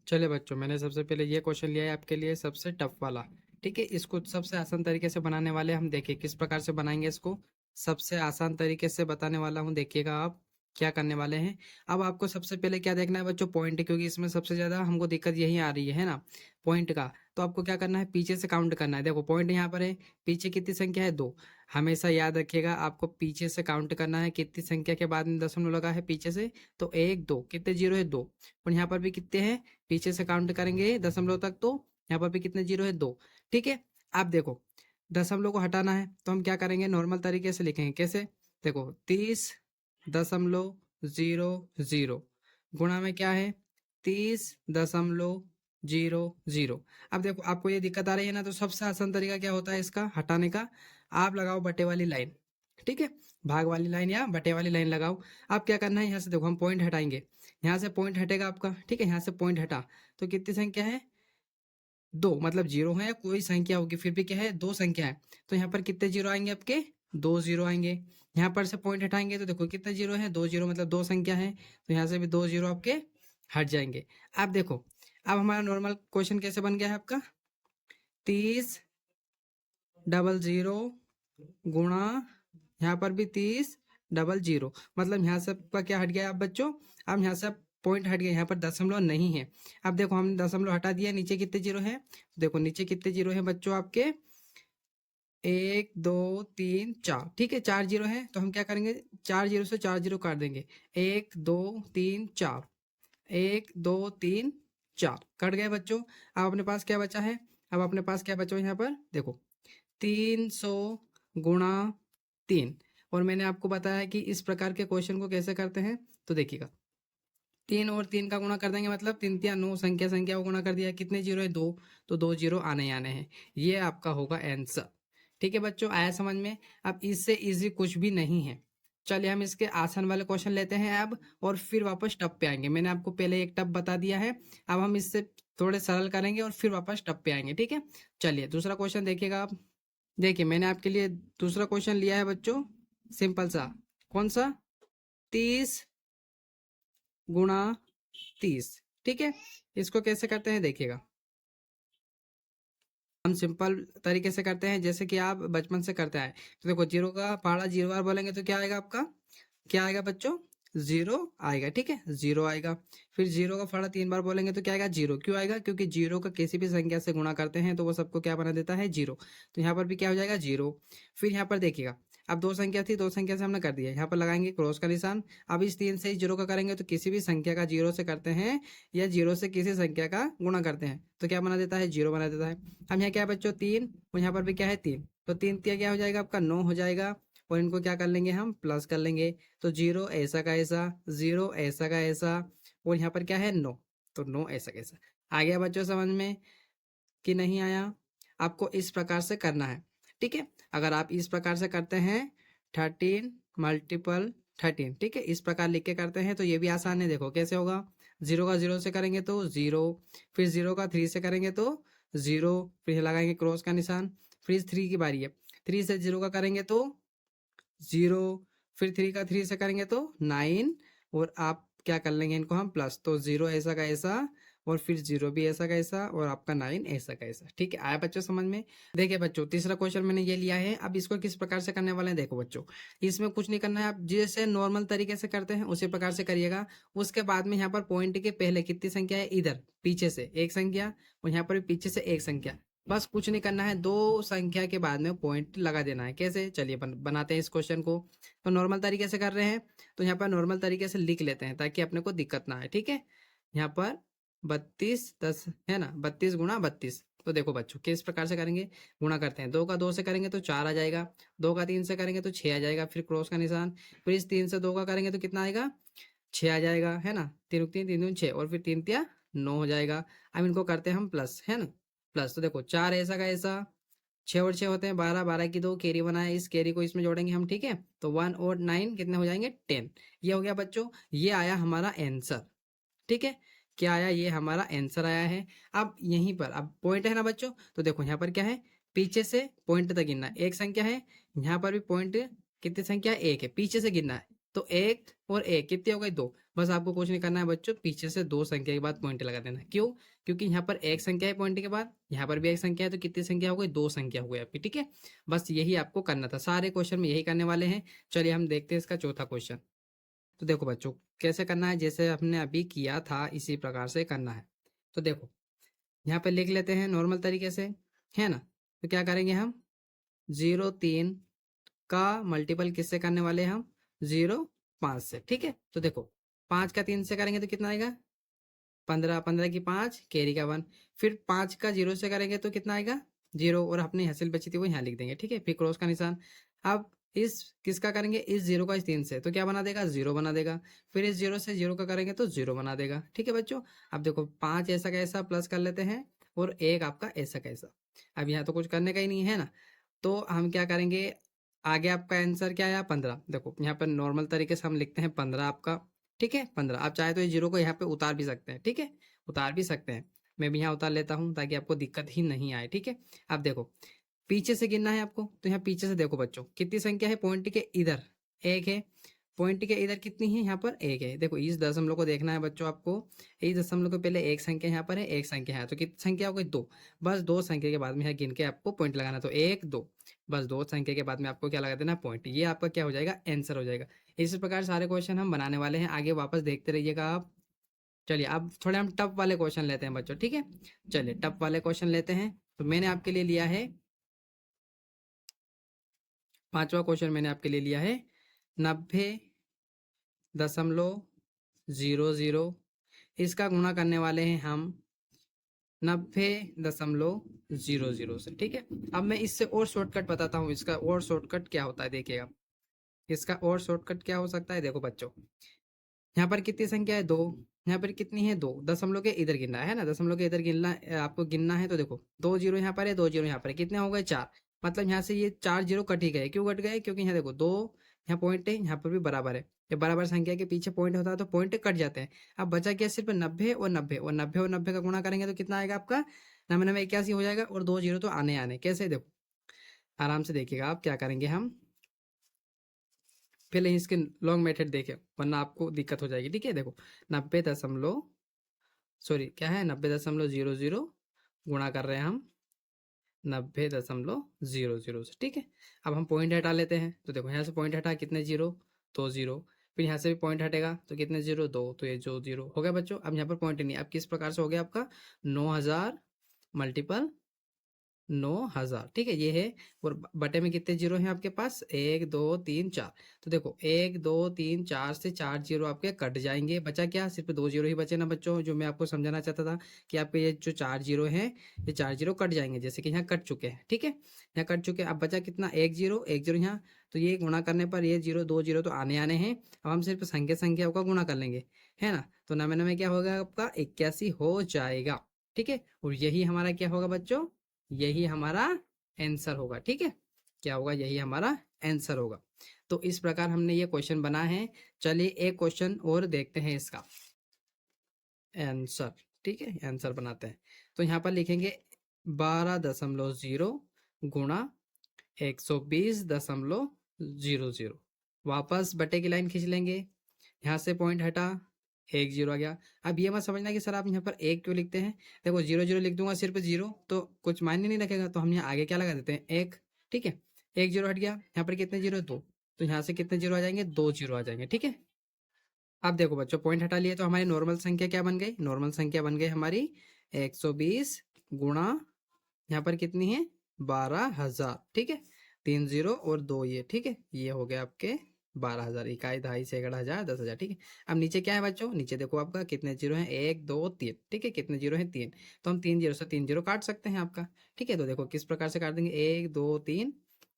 चलिए बच्चों, मैंने सबसे पहले ये क्वेश्चन लिया है आपके लिए सबसे टफ वाला। ठीक है, इसको सबसे आसान तरीके से बनाने वाले हम। देखिए किस प्रकार से बनाएंगे इसको। सबसे आसान तरीके से बताने वाला हूँ, देखिएगा आप क्या करने वाले हैं। अब आपको सबसे पहले क्या देखना है बच्चों, पॉइंट, क्योंकि इसमें सबसे ज्यादा हमको दिक्कत यही आ रही है ना, पॉइंट का। तो आपको क्या करना है, पीछे से काउंट करना है। देखो पॉइंट यहाँ पर है, पीछे कितनी संख्या है, 2। हमेशा याद रखिएगा, आपको पीछे से काउंट करना है। कितनी संख्या के बाद में दशमलव लगा है पीछे से, तो 1 2, कितने जीरो है, 2। और यहाँ पर भी कितने हैं, पीछे से काउंट करेंगे दशमलव तक, तो यहाँ पर भी कितने जीरो है, 2। ठीक है। आप देखो दशमलव को हटाना है तो हम क्या करेंगे, नॉर्मल तरीके से लिखेंगे। कैसे, देखो 30.00 गुणा में क्या है, 30.00। अब देखो आपको ये दिक्कत आ रही है ना, तो सबसे आसान तरीका क्या होता है इसका हटाने का, आप लगाओ बटे वाली लाइन। ठीक है, भाग वाली लाइन या बटे वाली लाइन लगाओ। आप क्या करना है, यहाँ से देखो हम पॉइंट हटाएंगे, यहाँ से पॉइंट हटेगा आपका। ठीक है, यहाँ से पॉइंट हटा तो कितनी संख्या है, 2, मतलब जीरो है या कोई संख्या होगी, फिर भी क्या है, 2 संख्या है। तो यहाँ पर कितने जीरो आएंगे आपके, 2 जीरो आएंगे। यहाँ पर से पॉइंट हटाएंगे तो देखो कितने जीरो है, 2 जीरो, मतलब 2 संख्या है। तो यहाँ से भी 2 जीरो आपके हट जाएंगे। आप देखो अब हमारा नॉर्मल क्वेश्चन कैसे बन गया है आपका, 30.00 गुणा, यहाँ पर भी 30.00, मतलब यहाँ से आपका क्या हट गया आप बच्चों, अब यहाँ से पॉइंट हट गया, यहाँ पर दशमलव नहीं है। अब देखो हमने दशमलव हटा दिया, नीचे कितने जीरो है, देखो नीचे कितने जीरो है बच्चों आपके, 1 2 3 4। ठीक है, 4 जीरो है, तो हम क्या करेंगे, 4 जीरो से 4 जीरो काट देंगे, 1 2 3 4, 1 2 3 4 कट गए बच्चों। अब अपने पास क्या बचा है, अब अपने पास क्या बचा यहाँ पर, देखो 300 गुणा 3। और मैंने आपको बताया कि इस प्रकार के क्वेश्चन को कैसे करते हैं, तो देखिएगा 3 और 3 का गुणा कर देंगे, मतलब 3 3 9, संख्या संख्या को गुणा कर दिया, कितने जीरो है, 2। तो 2 जीरो आने ही आने हैं, ये आपका होगा आंसर। ठीक है बच्चों, आया समझ में। अब इससे इजी कुछ भी नहीं है। चलिए हम इसके आसान वाले क्वेश्चन लेते हैं अब, और फिर वापस टप पे आएंगे। मैंने आपको पहले एक टप बता दिया है, अब हम इससे थोड़े सरल करेंगे और फिर वापस टप पे आएंगे। ठीक है, चलिए दूसरा क्वेश्चन देखिएगा आप। देखिए मैंने आपके लिए दूसरा क्वेश्चन लिया है बच्चों, सिंपल सा। कौन सा, 30 गुणा 30। ठीक है, इसको कैसे करते हैं देखिएगा, हम सिंपल तरीके से करते हैं जैसे कि आप बचपन से करते आए। तो देखो जीरो का पहाड़ा जीरो बार बोलेंगे तो क्या आएगा आपका, क्या आएगा बच्चों, जीरो आएगा। ठीक है, जीरो आएगा। फिर जीरो का फाड़ा 3 बार बोलेंगे तो क्या आएगा, जीरो। क्यों आएगा, क्योंकि जीरो का किसी भी संख्या से गुणा करते हैं तो वो सबको क्या बना देता है, जीरो। तो यहाँ पर भी क्या हो जाएगा, जीरो। फिर यहाँ पर देखिएगा, अब 2 संख्या थी, 2 संख्या से हमने कर दिया, यहाँ पर लगाएंगे क्रॉस का निशान। अब इस 3 से जीरो का करेंगे तो किसी भी संख्या का जीरो से करते हैं या जीरो से किसी संख्या का गुणा करते हैं तो क्या बना देता है, जीरो बना देता है। अब यहाँ क्या है बच्चों, 3, और यहाँ पर भी क्या है, 3। तो 3 क्या हो जाएगा आपका, 9 हो जाएगा। और इनको क्या कर लेंगे, हम प्लस कर लेंगे। तो जीरो ऐसा का ऐसा, जीरो ऐसा का ऐसा, और यहाँ पर क्या है, 9। तो 9 ऐसा कैसा। आ गया बच्चों समझ में कि नहीं आया, आपको इस प्रकार से करना है। ठीक है, अगर आप इस प्रकार से करते हैं, 13 × 13, ठीक है, इस प्रकार लिख के करते हैं तो ये भी आसान है। देखो कैसे होगा, जीरो का जीरो से करेंगे तो जीरो, फिर जीरो का 3 से करेंगे तो जीरो, फिर लगाएंगे क्रॉस का निशान। फिर 3 की बारी है, 3 से जीरो का करेंगे तो जीरो, फिर 3 का 3 से करेंगे तो 9, और आप क्या कर लेंगे इनको हम प्लस, तो जीरो ऐसा का ऐसा, और फिर जीरो भी ऐसा का ऐसा, और आपका 9 ऐसा का ऐसा। ठीक है, आया बच्चों समझ में। देखिए बच्चों तीसरा क्वेश्चन मैंने ये लिया है, अब इसको किस प्रकार से करने वाले हैं देखो बच्चों। इसमें कुछ नहीं करना है, आप जैसे नॉर्मल तरीके से करते हैं उसी प्रकार से करिएगा। उसके बाद में यहाँ पर पॉइंट के पहले कितनी संख्या है, इधर पीछे से एक संख्या, और यहाँ पर भी पीछे से एक संख्या। बस कुछ नहीं करना है, 2 संख्या के बाद में पॉइंट लगा देना है। कैसे, चलिए बनाते हैं इस क्वेश्चन को। तो नॉर्मल तरीके से कर रहे हैं, तो यहाँ पर नॉर्मल तरीके से लिख लेते हैं ताकि अपने को दिक्कत ना आए। ठीक है, यहाँ पर 32 10 है ना, 32 × 32। तो देखो बच्चों किस प्रकार से करेंगे, गुणा करते हैं। 2 का 2 से करेंगे तो 4 आ जाएगा, 2 का 3 से करेंगे तो 6 आ जाएगा, फिर क्रॉस का निशान। फिर इस 3 से 2 का करेंगे तो कितना आएगा, 6 आ जाएगा, है ना, 3 3 3 6, और फिर 3 3 9 हो जाएगा। अब इनको करते हैं हम प्लस, है ना, प्लस। तो देखो 4 ऐसा का ऐसा, 6 और 6 होते हैं 12, 12 की 2 कैरी बनाए, इस कैरी को इसमें जोड़ेंगे हम। ठीक है, तो 1 और 9 कितने हो जाएंगे, 10। ये हो गया बच्चों, ये आया हमारा आंसर। ठीक है, क्या आया, ये हमारा आंसर आया है। अब यहीं पर अब पॉइंट है ना बच्चों, तो देखो यहाँ पर क्या है, पीछे से पॉइंट तक गिनना है। एक संख्या है, यहाँ पर भी पॉइंट, कितनी संख्या है, एक है, पीछे से गिनना है। तो एक और एक कितनी हो गई, 2। बस आपको कुछ नहीं करना है बच्चों, पीछे से 2 संख्या के बाद पॉइंट लगा देना। क्यों? क्योंकि यहाँ पर एक संख्या है पॉइंट के बाद, यहाँ पर भी एक संख्या है, तो कितनी संख्या हो गई? 2 संख्या हो गई आपकी, ठीक है। बस यही आपको करना था, सारे क्वेश्चन में यही करने वाले हैं। चलिए हम देखते हैं इसका चौथा क्वेश्चन। तो देखो बच्चों, कैसे करना है, जैसे हमने अभी किया था इसी प्रकार से करना है। तो देखो यहाँ पे लिख लेते हैं नॉर्मल तरीके से, है ना। तो क्या करेंगे हम, 0 3 का मल्टीपल किससे करने वाले हैं हम, 0 5 से, ठीक है। तो देखो 5 का 3 से करेंगे तो कितना आएगा, 15, 15 की 5, कैरी का 1। फिर 5 का 0 से करेंगे तो कितना आएगा, 0, और अपनी हासिल बची थी वो यहाँ लिख देंगे, ठीक है। फिर क्रॉस का निशान। अब इस किसका करेंगे, इस 0 का इस 3 से, तो क्या बना देगा, 0 बना देगा। फिर इस 0 से 0 का करेंगे तो 0 बना देगा, ठीक है बच्चों। अब देखो 5 ऐसा कैसा प्लस कर लेते हैं, और 1 आपका ऐसा कैसा। अब यहाँ तो कुछ करने का ही नहीं है ना, तो हम क्या करेंगे, आगे आपका आंसर क्या आया, 15। देखो यहाँ पर नॉर्मल तरीके से हम लिखते हैं 15 आपका, ठीक है 15। आप चाहे तो ये 0 को यहाँ पे उतार भी सकते हैं, ठीक है, उतार भी सकते हैं। मैं भी यहाँ उतार लेता हूँ ताकि आपको दिक्कत ही नहीं आए, ठीक है। अब देखो पीछे से गिनना है आपको, तो यहाँ पीछे से देखो बच्चों कितनी संख्या है, पॉइंट के इधर एक है, पॉइंट के इधर कितनी है, यहाँ पर एक है। देखो इस दशमलव को देखना है बच्चों आपको, इस दशमलव के पहले एक संख्या यहाँ पर है, एक संख्या है, तो कितनी संख्या हो गई, 2। बस 2 संख्या के बाद में यहाँ गिन के आपको पॉइंट लगाना, तो 1 2, बस 2 संख्या के बाद में आपको क्या लगा देना, पॉइंट। ये आपका क्या हो जाएगा, आंसर हो जाएगा। इसी प्रकार सारे क्वेश्चन हम बनाने वाले हैं, आगे वापस देखते रहिएगा आप। चलिए अब थोड़े हम टफ वाले क्वेश्चन लेते हैं बच्चों, ठीक है। चलिए टफ वाले क्वेश्चन लेते हैं। तो मैंने आपके लिए लिया है 5वां क्वेश्चन, मैंने आपके लिए लिया है 90.00, इसका गुणा करने वाले हैं हम 90.00 से, ठीक है। अब मैं इससे और शॉर्टकट बताता हूँ, इसका और शॉर्टकट क्या होता है देखिएगा। इसका और शॉर्टकट क्या हो सकता है, देखो बच्चों यहाँ पर कितनी संख्या है, 2। यहाँ पर कितनी है, 2। दशमलव के इधर गिनना है ना, दशमलव के इधर गिनना आपको गिनना है। तो देखो 2 0 यहाँ पर है, 2 0 यहाँ पर है, कितने हो गए, 4। मतलब यहाँ से ये 4 0 कट ही गए। क्यों कट गए, क्योंकि यहाँ देखो 2, यहाँ पॉइंट है, यहाँ पर भी बराबर है। जब बराबर संख्या के पीछे पॉइंट होता है तो पॉइंट कट जाते हैं। अब बचा क्या, सिर्फ 90 और 90, और 90 और 90 का गुणा करेंगे तो कितना आएगा आपका, 99 81 हो जाएगा। और 2 0 तो आने आने, कैसे, देखो आराम से देखिएगा आप क्या करेंगे हम, पहले इसके लॉन्ग मेथड देखें वरना आपको दिक्कत हो जाएगी, ठीक है। देखो 90 सॉरी क्या है, 90.00 गुणा कर रहे हैं हम 90.00 से, ठीक है। अब हम पॉइंट हटा लेते हैं, तो देखो यहाँ से पॉइंट हटा, कितने 0, 2 0। फिर यहाँ से भी पॉइंट हटेगा तो कितने 0 2, तो ये जो 0 हो गया बच्चों। अब यहाँ पर पॉइंट नहीं, अब किस प्रकार से हो गया आपका, 9000 मल्टीपल 9000, ठीक है ये है। और बटे में कितने जीरो हैं आपके पास, 1 2 3 4। तो देखो 1 2 3 4 से 4 जीरो आपके कट जाएंगे, बचा क्या, सिर्फ 2 जीरो ही बचे ना बच्चों, जो मैं आपको समझाना चाहता था कि आपके ये जो 4 जीरो हैं, ये 4 जीरो कट जाएंगे, जैसे कि यहाँ कट चुके हैं, ठीक है, यहाँ कट चुके हैं। अब बचा कितना, 1 जीरो, 1 जीरो यहाँ। तो ये गुणा करने पर ये 0 2 जीरो तो आने आने हैं। अब हम सिर्फ संख्या संख्याओं का गुणा कर लेंगे, है ना। तो 99 क्या होगा आपका, 81 हो जाएगा, ठीक है। और यही हमारा क्या होगा बच्चों, यही हमारा आंसर होगा, ठीक है। क्या होगा, यही हमारा आंसर होगा। तो इस प्रकार हमने ये क्वेश्चन बना है। चलिए एक क्वेश्चन और देखते हैं इसका आंसर, ठीक है, आंसर बनाते हैं। तो यहाँ पर लिखेंगे 12.0 गुणा 120.00, वापस बटे की लाइन खींच लेंगे, यहाँ से पॉइंट हटा, 1 0 आ गया। अब ये मत समझना कि सर आप यहाँ पर 1 क्यों लिखते हैं, देखो 0 0 लिख दूंगा सिर्फ 0 तो कुछ मायने नहीं रखेगा, तो हम यहाँ आगे क्या लगा देते हैं, 1, ठीक है। 1 0 हट गया, यहाँ पर कितने 0 2, तो यहाँ से कितने 0 आ जाएंगे, 2 0 आ जाएंगे, ठीक है। अब देखो बच्चों पॉइंट हटा लिए तो हमारी नॉर्मल संख्या क्या बन गई, नॉर्मल संख्या बन गई हमारी 120 गुणा, यहाँ पर कितनी है, 12,000, ठीक है। 3 0 और 2 ये, ठीक है, ये हो गया आपके 12,000, इकाई दहाई सैकड़ा हजार 10,000, ठीक है। अब नीचे क्या है बच्चों, नीचे देखो आपका कितने जीरो हैं, 1 2 3, ठीक है, कितने जीरो हैं, 3। तो हम 3 जीरो से 3 जीरो काट सकते हैं आपका, ठीक है। तो देखो किस प्रकार से काट देंगे, 1 2 3,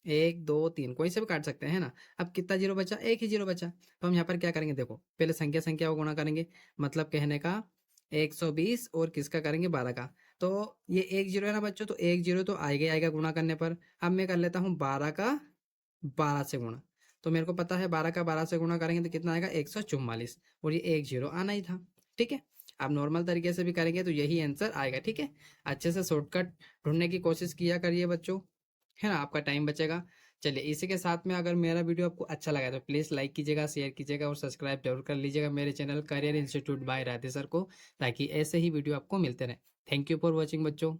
1 2 3, कोई से भी काट सकते हैं ना। अब कितना जीरो बचा, एक ही जीरो बचा। तो हम यहाँ पर क्या करेंगे, देखो पहले संख्या संख्या को गुणा करेंगे, मतलब कहने का 120 और किसका करेंगे, 12 का। तो ये 1 जीरो है ना बच्चों, तो 1 जीरो तो आएगा ही आएगा गुणा करने पर। अब मैं कर लेता हूँ 12 का 12 से गुणा, तो मेरे को पता है 12 का 12 से गुणा करेंगे तो कितना आएगा, 144, और ये 1 जीरो आना ही था, ठीक है। आप नॉर्मल तरीके से भी करेंगे तो यही आंसर आएगा, ठीक है। अच्छे से शॉर्टकट ढूंढने की कोशिश किया करिए बच्चों, है ना, आपका टाइम बचेगा। चलिए इसी के साथ में अगर मेरा वीडियो आपको अच्छा लगा तो प्लीज़ लाइक कीजिएगा, शेयर कीजिएगा और सब्सक्राइब जरूर कर लीजिएगा मेरे channel career institute by Radhe sir को, ताकि ऐसे ही वीडियो आपको मिलते रहें। थैंक यू फॉर वॉचिंग बच्चों।